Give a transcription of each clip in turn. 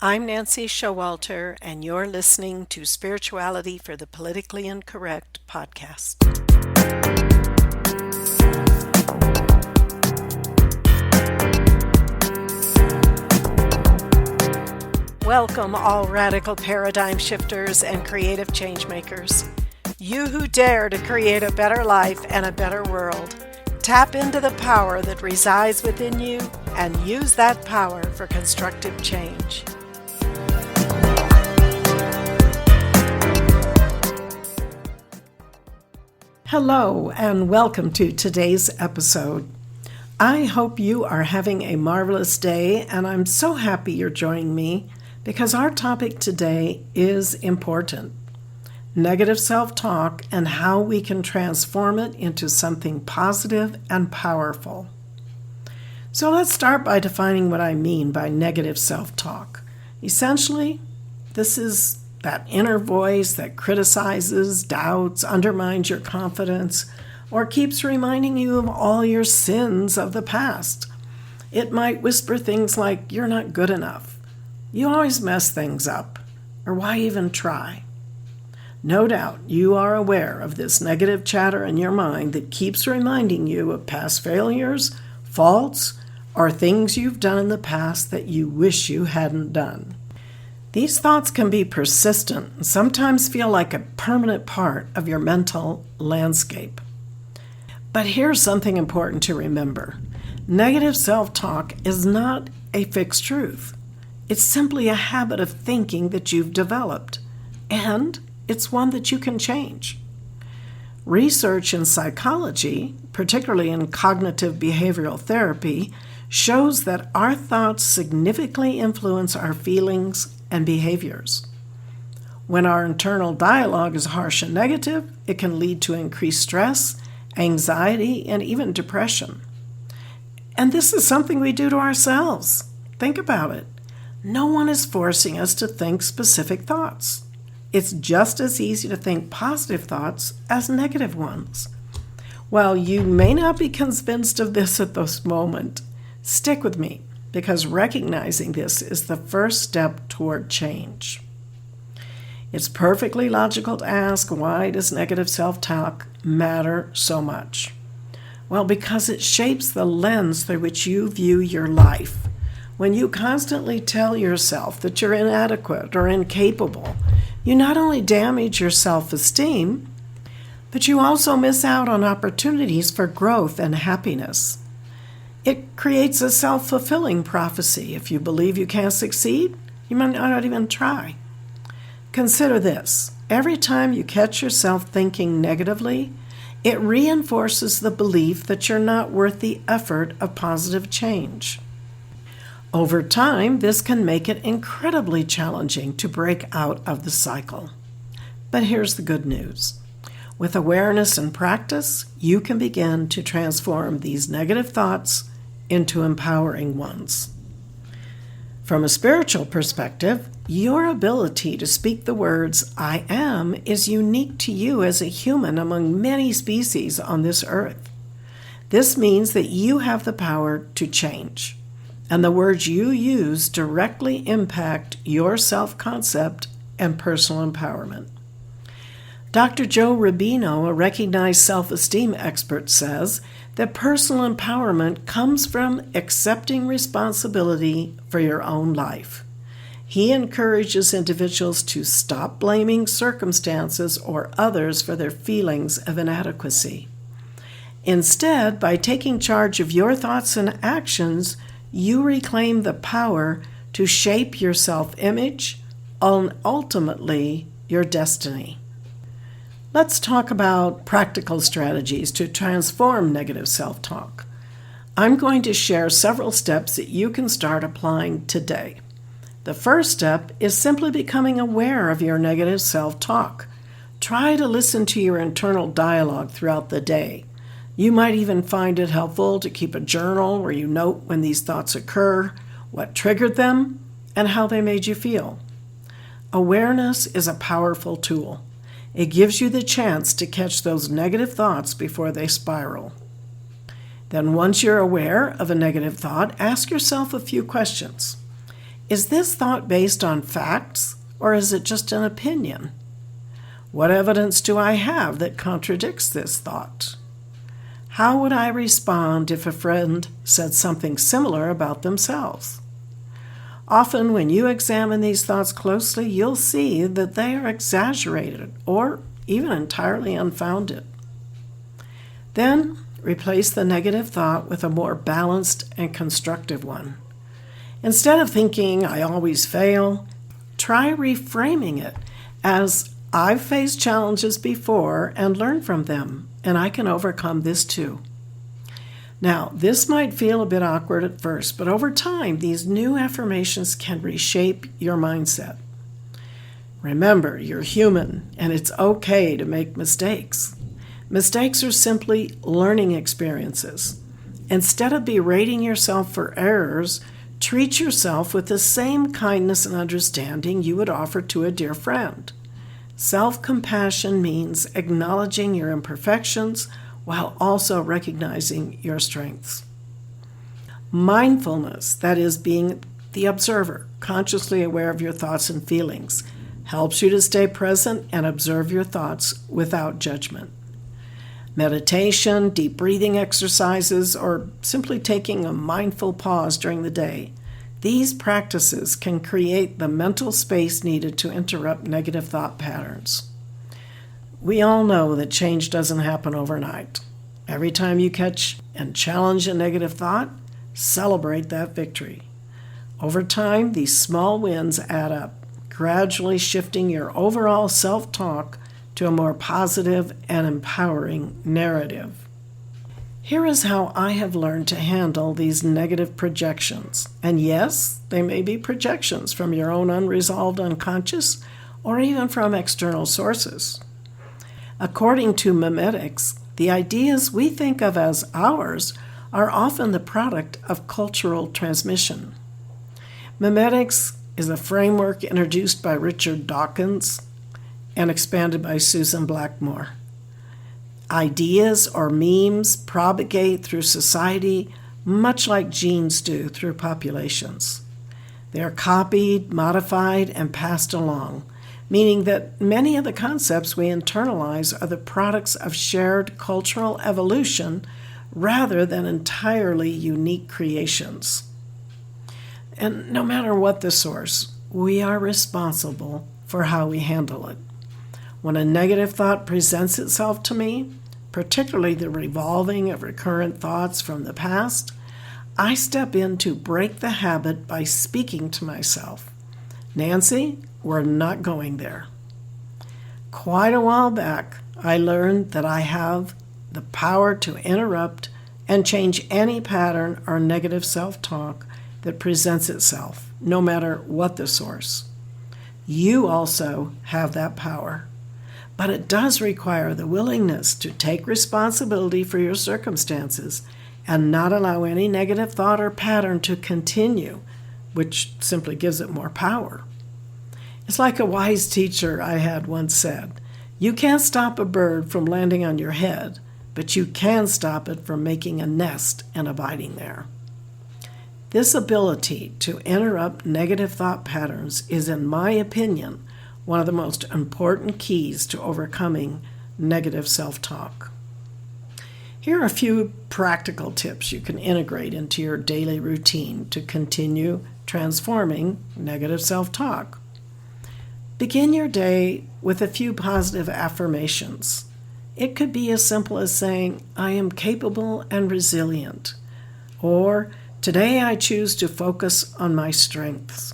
I'm Nancy Showalter, and you're listening to Spirituality for the Politically Incorrect podcast. Welcome, all radical paradigm shifters and creative change makers. You who dare to create a better life and a better world. Tap into the power that resides within you and use that power for constructive change. Hello, and welcome to today's episode. I hope you are having a marvelous day, and I'm so happy you're joining me because our topic today is important. Negative self-talk and how we can transform it into something positive and powerful. So let's start by defining what I mean by negative self-talk. Essentially, this is that inner voice that criticizes, doubts, undermines your confidence, or keeps reminding you of all your sins of the past. It might whisper things like, "You're not good enough," "You always mess things up," or "Why even try?" No doubt you are aware of this negative chatter in your mind that keeps reminding you of past failures, faults, or things you've done in the past that you wish you hadn't done. These thoughts can be persistent and sometimes feel like a permanent part of your mental landscape. But here's something important to remember. Negative self-talk is not a fixed truth. It's simply a habit of thinking that you've developed, and it's one that you can change. Research in psychology, particularly in cognitive behavioral therapy, shows that our thoughts significantly influence our feelings and behaviors. When our internal dialogue is harsh and negative, it can lead to increased stress, anxiety, and even depression. And this is something we do to ourselves. Think about it. No one is forcing us to think specific thoughts. It's just as easy to think positive thoughts as negative ones. While you may not be convinced of this at this moment, stick with me, because recognizing this is the first step toward change. It's perfectly logical to ask, why does negative self-talk matter so much? Well, because it shapes the lens through which you view your life. When you constantly tell yourself that you're inadequate or incapable, you not only damage your self-esteem, but you also miss out on opportunities for growth and happiness. It creates a self-fulfilling prophecy. If you believe you can't succeed, you might not even try. Consider this. Every time you catch yourself thinking negatively, it reinforces the belief that you're not worth the effort of positive change. Over time, this can make it incredibly challenging to break out of the cycle. But here's the good news. With awareness and practice, you can begin to transform these negative thoughts into empowering ones. From a spiritual perspective, your ability to speak the words "I am" is unique to you as a human among many species on this earth. This means that you have the power to change, and the words you use directly impact your self-concept and personal empowerment. Dr. Joe Rubino, a recognized self-esteem expert, says that personal empowerment comes from accepting responsibility for your own life. He encourages individuals to stop blaming circumstances or others for their feelings of inadequacy. Instead, by taking charge of your thoughts and actions, you reclaim the power to shape your self-image and ultimately your destiny. Let's talk about practical strategies to transform negative self-talk. I'm going to share several steps that you can start applying today. The first step is simply becoming aware of your negative self-talk. Try to listen to your internal dialogue throughout the day. You might even find it helpful to keep a journal where you note when these thoughts occur, what triggered them, and how they made you feel. Awareness is a powerful tool. It gives you the chance to catch those negative thoughts before they spiral. Then once you're aware of a negative thought, ask yourself a few questions. Is this thought based on facts, or is it just an opinion? What evidence do I have that contradicts this thought? How would I respond if a friend said something similar about themselves? Often, when you examine these thoughts closely, you'll see that they are exaggerated or even entirely unfounded. Then, replace the negative thought with a more balanced and constructive one. Instead of thinking, "I always fail," try reframing it as, "I've faced challenges before and learned from them, and I can overcome this too." Now, this might feel a bit awkward at first, but over time, these new affirmations can reshape your mindset. Remember, you're human, and it's okay to make mistakes. Mistakes are simply learning experiences. Instead of berating yourself for errors, treat yourself with the same kindness and understanding you would offer to a dear friend. Self-compassion means acknowledging your imperfections while also recognizing your strengths. Mindfulness, that is, being the observer, consciously aware of your thoughts and feelings, helps you to stay present and observe your thoughts without judgment. Meditation, deep breathing exercises, or simply taking a mindful pause during the day, these practices can create the mental space needed to interrupt negative thought patterns. We all know that change doesn't happen overnight. Every time you catch and challenge a negative thought, celebrate that victory. Over time, these small wins add up, gradually shifting your overall self-talk to a more positive and empowering narrative. Here is how I have learned to handle these negative projections. And yes, they may be projections from your own unresolved unconscious or even from external sources. According to memetics, the ideas we think of as ours are often the product of cultural transmission. Memetics is a framework introduced by Richard Dawkins and expanded by Susan Blackmore. Ideas or memes propagate through society much like genes do through populations. They are copied, modified, and passed along, meaning that many of the concepts we internalize are the products of shared cultural evolution rather than entirely unique creations. And no matter what the source, we are responsible for how we handle it. When a negative thought presents itself to me, particularly the revolving of recurrent thoughts from the past, I step in to break the habit by speaking to myself, "Nancy, we're not going there." Quite a while back, I learned that I have the power to interrupt and change any pattern or negative self-talk that presents itself, no matter what the source. You also have that power. But it does require the willingness to take responsibility for your circumstances and not allow any negative thought or pattern to continue, which simply gives it more power. It's like a wise teacher I had once said, "You can't stop a bird from landing on your head, but you can stop it from making a nest and abiding there." This ability to interrupt negative thought patterns is, in my opinion, one of the most important keys to overcoming negative self-talk. Here are a few practical tips you can integrate into your daily routine to continue transforming negative self-talk. Begin your day with a few positive affirmations. It could be as simple as saying, "I am capable and resilient," or "Today I choose to focus on my strengths."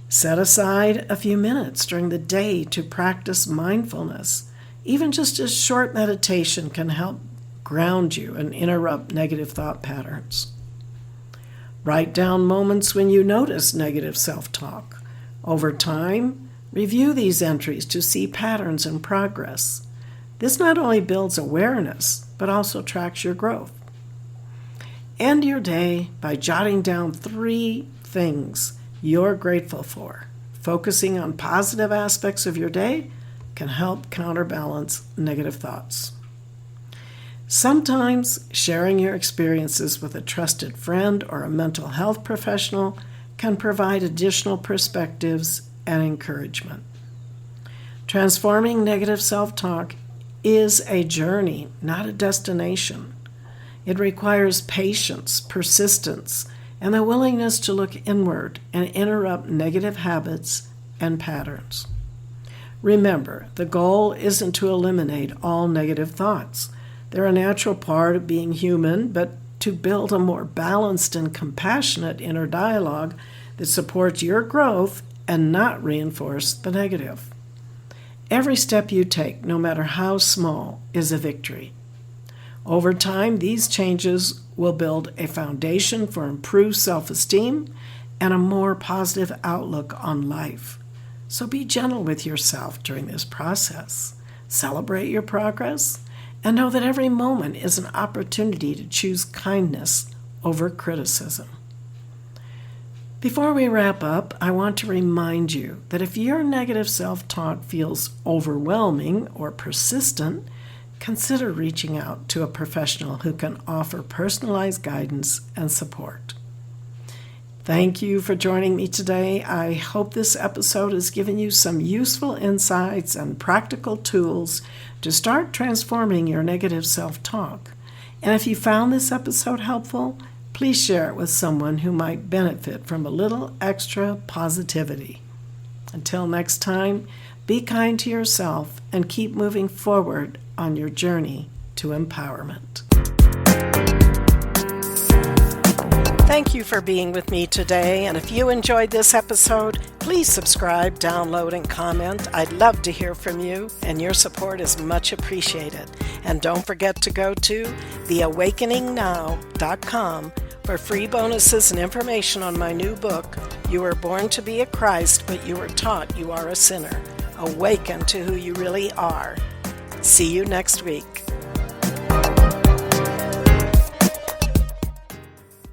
Set aside a few minutes during the day to practice mindfulness. Even just a short meditation can help ground you and interrupt negative thought patterns. Write down moments when you notice negative self-talk. Over time, review these entries to see patterns and progress. This not only builds awareness, but also tracks your growth. End your day by jotting down 3 things you're grateful for. Focusing on positive aspects of your day can help counterbalance negative thoughts. Sometimes sharing your experiences with a trusted friend or a mental health professional can provide additional perspectives and encouragement. Transforming negative self-talk is a journey, not a destination. It requires patience, persistence, and the willingness to look inward and interrupt negative habits and patterns. Remember, the goal isn't to eliminate all negative thoughts. They're a natural part of being human, but to build a more balanced and compassionate inner dialogue that supports your growth and not reinforce the negative. Every step you take, no matter how small, is a victory. Over time, these changes will build a foundation for improved self-esteem and a more positive outlook on life. So be gentle with yourself during this process. Celebrate your progress and know that every moment is an opportunity to choose kindness over criticism. Before we wrap up, I want to remind you that if your negative self-talk feels overwhelming or persistent, consider reaching out to a professional who can offer personalized guidance and support. Thank you for joining me today. I hope this episode has given you some useful insights and practical tools to start transforming your negative self-talk. And if you found this episode helpful, please share it with someone who might benefit from a little extra positivity. Until next time, be kind to yourself and keep moving forward on your journey to empowerment. Thank you for being with me today, and if you enjoyed this episode, please subscribe, download, and comment. I'd love to hear from you, and your support is much appreciated. And don't forget to go to theawakeningnow.com for free bonuses and information on my new book, You Were Born to Be a Christ, but You Were Taught You Are a Sinner. Awaken to who you really are. See you next week.